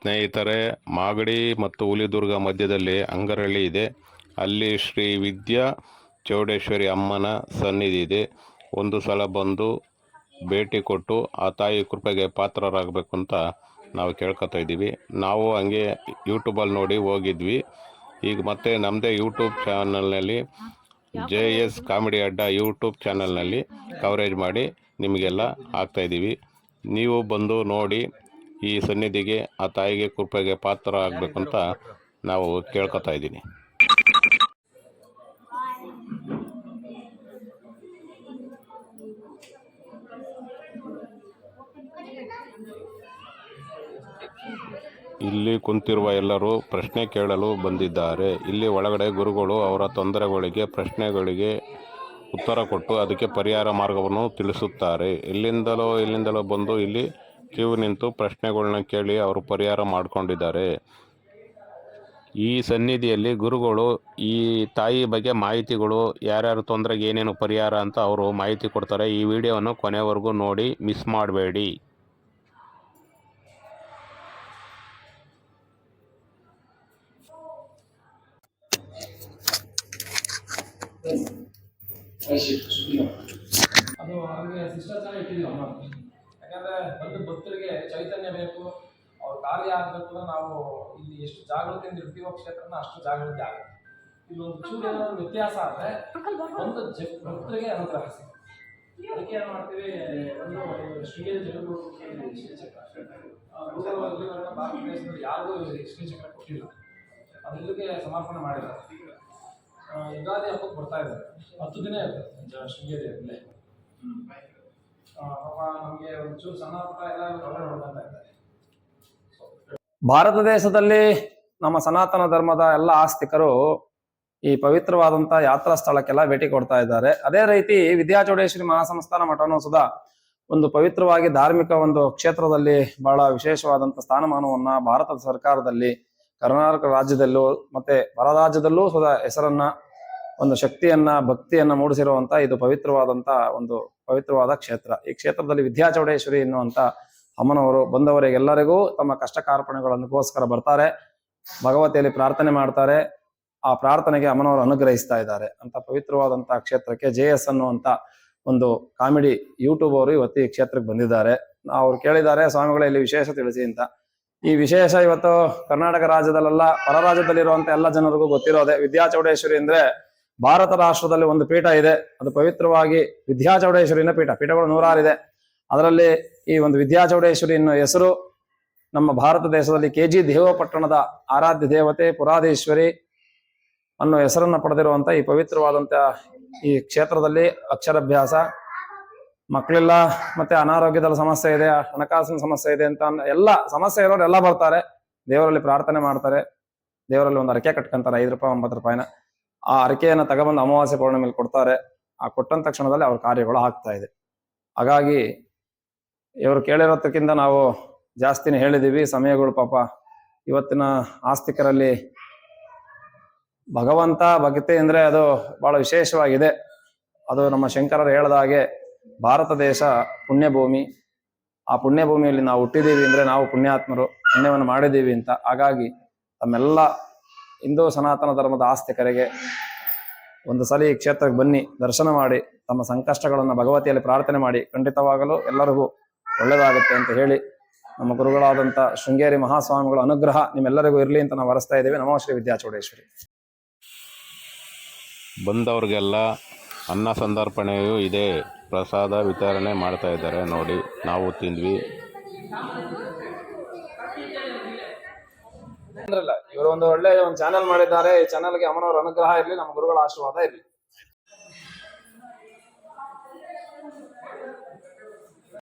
ಸ್ನೇಹಿತರೆ, ಮಾಗಡಿ ಮತ್ತು ಹುಲಿದುರ್ಗ ಮಧ್ಯದಲ್ಲಿ ಅಂಗರಳ್ಳಿ ಇದೆ. ಅಲ್ಲಿ ಶ್ರೀ ವಿದ್ಯಾ ಚೌಡೇಶ್ವರಿ ಅಮ್ಮನ ಸನ್ನಿಧಿ ಇದೆ. ಒಂದು ಸಲ ಬಂದು ಭೇಟಿ ಕೊಟ್ಟು ಆ ತಾಯಿ ಕೃಪೆಗೆ ಪಾತ್ರರಾಗಬೇಕು ಅಂತ ನಾವು ಕೇಳ್ಕೊತಾ ಇದ್ದೀವಿ. ನಾವು ಹಂಗೆ ಯೂಟ್ಯೂಬಲ್ಲಿ ನೋಡಿ ಹೋಗಿದ್ವಿ. ಈಗ ಮತ್ತೆ ನಮ್ಮದೇ ಯೂಟ್ಯೂಬ್ ಚಾನಲ್ನಲ್ಲಿ JS ಕಾಮಿಡಿ ಅಡ್ಡ ಯೂಟ್ಯೂಬ್ ಚಾನಲ್ನಲ್ಲಿ ಕವರೇಜ್ ಮಾಡಿ ನಿಮಗೆಲ್ಲ ಹಾಕ್ತಾಯಿದ್ದೀವಿ. ನೀವು ಬಂದು ನೋಡಿ ಈ ಸನ್ನಿಧಿಗೆ ಆ ತಾಯಿಗೆ ಕೃಪೆಗೆ ಪಾತ್ರ ಆಗಬೇಕು ಅಂತ ನಾವು ಕೇಳ್ಕೊತಾ ಇದ್ದೀನಿ. ಇಲ್ಲಿ ಕುಂತಿರುವ ಎಲ್ಲರೂ ಪ್ರಶ್ನೆ ಕೇಳಲು ಬಂದಿದ್ದಾರೆ. ಇಲ್ಲಿ ಒಳಗಡೆ ಗುರುಗಳು ಅವರ ತೊಂದರೆಗಳಿಗೆ ಪ್ರಶ್ನೆಗಳಿಗೆ ಉತ್ತರ ಕೊಟ್ಟು ಅದಕ್ಕೆ ಪರಿಹಾರ ಮಾರ್ಗವನ್ನು ತಿಳಿಸುತ್ತಾರೆ. ಇಲ್ಲಿಂದಲೋ ಬಂದು ಇಲ್ಲಿ ಕ್ಯೂ ನಿಂತು ಪ್ರಶ್ನೆಗಳನ್ನ ಕೇಳಿ ಅವರು ಪರಿಹಾರ ಮಾಡಿಕೊಂಡಿದ್ದಾರೆ. ಈ ಸನ್ನಿಧಿಯಲ್ಲಿ ಗುರುಗಳು ಈ ತಾಯಿ ಬಗ್ಗೆ ಮಾಹಿತಿಗಳು, ಯಾರ್ಯಾರ ತೊಂದರೆಗೆ ಏನೇನು ಪರಿಹಾರ ಅಂತ ಅವರು ಮಾಹಿತಿ ಕೊಡ್ತಾರೆ. ಈ ವಿಡಿಯೋವನ್ನು ಕೊನೆವರೆಗೂ ನೋಡಿ, ಮಿಸ್ ಮಾಡಬೇಡಿ. ಅದು ನಮಗೆ ಶಿಷ್ಟಾಚಾರ ಇಟ್ಟಿದ್ದೀವಿ ಅಮ್ಮ. ಯಾಕಂದರೆ ಬಂದು ಭಕ್ತರಿಗೆ ಚೈತನ್ಯ ಬೇಕು, ಅವ್ರ ಕಾರ್ಯ ಆಗಬೇಕು ಅಂದ್ರೆ ನಾವು ಇಲ್ಲಿ ಎಷ್ಟು ಜಾಗೃತಿಯಿಂದ ಇರ್ತೀವೋ ಕ್ಷೇತ್ರನ ಅಷ್ಟು ಜಾಗೃತಿ ಆಗುತ್ತೆ. ಇಲ್ಲೊಂದು ಚೂರು ಏನಾದರೂ ವ್ಯತ್ಯಾಸ ಆದರೆ ಒಂದು ಭಕ್ತರಿಗೆ ಅನುಗ್ರಹ ಸಿಗುತ್ತೆ. ಅದಕ್ಕೆ ಏನು ಮಾಡ್ತೀವಿ, ಒಂದು ಶ್ರೀಗಿರಿ ಜಗದ್ಗುರು ಶ್ರೀಚಕ್ರ ಭಾರತ ದೇಶದಲ್ಲಿ ಯಾರಿಗೂ ಶ್ರೀಚಕ್ರ ಕೊಟ್ಟಿಲ್ಲ, ಅದು ಇಲ್ಲಿಗೆ ಸಮರ್ಪಣೆ ಮಾಡಿದ್ದಾರೆ. ಯುಗಾದಿ ಹಬ್ಬಕ್ಕೆ ಬರ್ತಾ ಇದ್ದಾರೆ, 10 ದಿನ ಇರ್ತದೆ ಶೃಂಗೇರಿಯಲ್ಲೇ. ನಮಗೆ ಒಂಚೂರು ಸಣ್ಣ ಪುಟ್ಟ ಎಲ್ಲ ನೋಡ್ತಾ ಇದ್ದಾರೆ. ಭಾರತ ದೇಶದಲ್ಲಿ ನಮ್ಮ ಸನಾತನ ಧರ್ಮದ ಎಲ್ಲ ಆಸ್ತಿಕರು ಈ ಪವಿತ್ರವಾದಂತಹ ಯಾತ್ರಾ ಸ್ಥಳಕ್ಕೆಲ್ಲ ಭೇಟಿ ಕೊಡ್ತಾ ಇದ್ದಾರೆ. ಅದೇ ರೀತಿ ವಿದ್ಯಾಚೌಡೇಶ್ವರಿ ಮಹಾಸಂಸ್ಥಾನ ಮಠವನ್ನು ಸುಧಾ ಒಂದು ಪವಿತ್ರವಾಗಿ ಧಾರ್ಮಿಕ ಒಂದು ಕ್ಷೇತ್ರದಲ್ಲಿ ಬಹಳ ವಿಶೇಷವಾದಂತ ಸ್ಥಾನಮಾನವನ್ನ ಭಾರತದ ಸರ್ಕಾರದಲ್ಲಿ, ಕರ್ನಾಟಕ ರಾಜ್ಯದಲ್ಲೂ ಮತ್ತೆ ಹೊರ ರಾಜ್ಯದಲ್ಲೂ ಸುಧಾ ಹೆಸರನ್ನ, ಒಂದು ಶಕ್ತಿಯನ್ನ, ಭಕ್ತಿಯನ್ನ ಮೂಡಿಸಿರುವಂತ ಇದು ಪವಿತ್ರವಾದ ಕ್ಷೇತ್ರ. ಈ ಕ್ಷೇತ್ರದಲ್ಲಿ ವಿದ್ಯಾಚೌಡೇಶ್ವರಿ ಎನ್ನುವಂತ ಅಮ್ಮನವರು ಬಂದವರಿಗೆಲ್ಲರಿಗೂ ತಮ್ಮ ಕಷ್ಟ ಕಾರ್ಪಣ್ಯಗಳನ್ನುಗೋಸ್ಕರ ಬರ್ತಾರೆ, ಭಗವತಿಯಲ್ಲಿ ಪ್ರಾರ್ಥನೆ ಮಾಡ್ತಾರೆ. ಆ ಪ್ರಾರ್ಥನೆಗೆ ಅಮ್ಮನವರು ಅನುಗ್ರಹಿಸ್ತಾ ಇದ್ದಾರೆ ಅಂತ ಪವಿತ್ರವಾದಂತ ಕ್ಷೇತ್ರಕ್ಕೆ JS ಅನ್ನುವಂತ ಒಂದು ಕಾಮಿಡಿ ಯೂಟ್ಯೂಬ್ ಅವರು ಇವತ್ತು ಈ ಕ್ಷೇತ್ರಕ್ಕೆ ಬಂದಿದ್ದಾರೆ. ಅವ್ರು ಕೇಳಿದ್ದಾರೆ, ಸ್ವಾಮಿಗಳೇ ಇಲ್ಲಿ ವಿಶೇಷ ತಿಳಿಸಿ ಅಂತ. ಈ ವಿಶೇಷ ಇವತ್ತು ಕರ್ನಾಟಕ ರಾಜ್ಯದಲ್ಲೆಲ್ಲ, ಹೊರ ರಾಜ್ಯದಲ್ಲಿರುವಂತ ಎಲ್ಲ ಜನರಿಗೂ ಗೊತ್ತಿರೋದೆ. ವಿದ್ಯಾಚೌಡೇಶ್ವರಿ ಅಂದ್ರೆ ಭಾರತ ರಾಷ್ಟ್ರದಲ್ಲಿ ಒಂದು ಪೀಠ ಇದೆ, ಅದು ಪವಿತ್ರವಾಗಿ ವಿದ್ಯಾಚೌಡೇಶ್ವರಿನ ಪೀಠಗಳು 106 ಇದೆ. ಅದರಲ್ಲಿ ಈ ಒಂದು ವಿದ್ಯಾಚೌಡೇಶ್ವರಿ ಅನ್ನೋ ಹೆಸರು ನಮ್ಮ ಭಾರತ ದೇಶದಲ್ಲಿ KG ದೇವಪಟ್ಟಣದ ಆರಾಧ್ಯ ದೇವತೆ ಪುರಾಧೀಶ್ವರಿ ಅನ್ನೋ ಹೆಸರನ್ನ ಪಡೆದಿರುವಂತ ಈ ಪವಿತ್ರವಾದಂತ ಈ ಕ್ಷೇತ್ರದಲ್ಲಿ ಅಕ್ಷರಾಭ್ಯಾಸ, ಮಕ್ಕಳಿಲ್ಲ, ಮತ್ತೆ ಅನಾರೋಗ್ಯದ ಸಮಸ್ಯೆ ಇದೆ, ಹಣಕಾಸಿನ ಸಮಸ್ಯೆ ಇದೆ ಅಂತ ಎಲ್ಲ ಸಮಸ್ಯೆ ಇರೋರು ಎಲ್ಲ ಬರ್ತಾರೆ, ದೇವರಲ್ಲಿ ಪ್ರಾರ್ಥನೆ ಮಾಡ್ತಾರೆ, ದೇವರಲ್ಲಿ ಒಂದು ಅರಕೆ ಕಟ್ಕೊಂತಾರೆ, 5 ರೂಪಾಯಿ 9 ರೂಪಾಯಿನ. ಆ ಅರಕೆಯನ್ನು ತಗೊಬಂದು ಅಮಾವಾಸ್ಯೆ ಪೌರ್ಣಮಿಯಲ್ಲಿ ಕೊಡ್ತಾರೆ. ಆ ಕೊಟ್ಟಂತ ತಕ್ಷಣದಲ್ಲಿ ಅವ್ರ ಕಾರ್ಯಗಳು ಆಗ್ತಾ ಇದೆ. ಹಾಗಾಗಿ ಇವರು ಕೇಳಿರೋದಕ್ಕಿಂತ ನಾವು ಜಾಸ್ತಿನೇ ಹೇಳಿದೀವಿ. ಸಮಯಗಳು ಪಾಪ ಇವತ್ತಿನ ಆಸ್ತಿಕರಲ್ಲಿ ಭಗವಂತ ಭಕ್ತಿ ಅಂದ್ರೆ ಅದು ಬಹಳ ವಿಶೇಷವಾಗಿದೆ. ಅದು ನಮ್ಮ ಶಂಕರರು ಹೇಳಿದ ಹಾಗೆ ಭಾರತ ದೇಶ ಪುಣ್ಯಭೂಮಿ. ಆ ಪುಣ್ಯಭೂಮಿಯಲ್ಲಿ ನಾವು ಹುಟ್ಟಿದೀವಿ ಅಂದ್ರೆ ನಾವು ಪುಣ್ಯಾತ್ಮರು, ಪುಣ್ಯವನ್ನು ಮಾಡಿದೀವಿ ಅಂತ. ಹಾಗಾಗಿ ತಮ್ಮೆಲ್ಲ ಹಿಂದೂ ಸನಾತನ ಧರ್ಮದ ಆಸ್ತಿಕರಿಗೆ ಒಂದು ಸಲ ಈ ಕ್ಷೇತ್ರಕ್ಕೆ ಬನ್ನಿ, ದರ್ಶನ ಮಾಡಿ, ತಮ್ಮ ಸಂಕಷ್ಟಗಳನ್ನು ಭಗವತಿಯಲ್ಲಿ ಪ್ರಾರ್ಥನೆ ಮಾಡಿ, ಖಂಡಿತವಾಗಲೂ ಎಲ್ಲರಿಗೂ ಒಳ್ಳೆಯದಾಗುತ್ತೆ ಅಂತ ಹೇಳಿ, ನಮ್ಮ ಗುರುಗಳಾದಂಥ ಶೃಂಗೇರಿ ಮಹಾಸ್ವಾಮಿಗಳ ಅನುಗ್ರಹ ನಿಮ್ಮೆಲ್ಲರಿಗೂ ಇರಲಿ ಅಂತ ನಾವು ವರಿಸ್ತಾ ಇದ್ದೀವಿ. ನಮೋ ಶ್ರೀ ವಿದ್ಯಾಚೌಡೇಶ್ವರಿ. ಬಂದವ್ರಿಗೆಲ್ಲ ಅನ್ನ ಸಂದರ್ಪಣೆಯೂ ಇದೆ, ಪ್ರಸಾದ ವಿತರಣೆ ಮಾಡ್ತಾ ಇದ್ದಾರೆ ನೋಡಿ, ನಾವು ತಿಂದ್ವಿ. ಇವರು ಒಂದು ಒಳ್ಳೆ ಚಾನೆಲ್ ಮಾಡಿದ್ದಾರೆ. ಈ ಚಾನೆಲ್ಗೆ ಅಮ್ಮನವರ ಅನುಗ್ರಹ ಇರಲಿ, ನಮ್ಮ ಗುರುಗಳ ಆಶೀರ್ವಾದ ಇರಲಿ.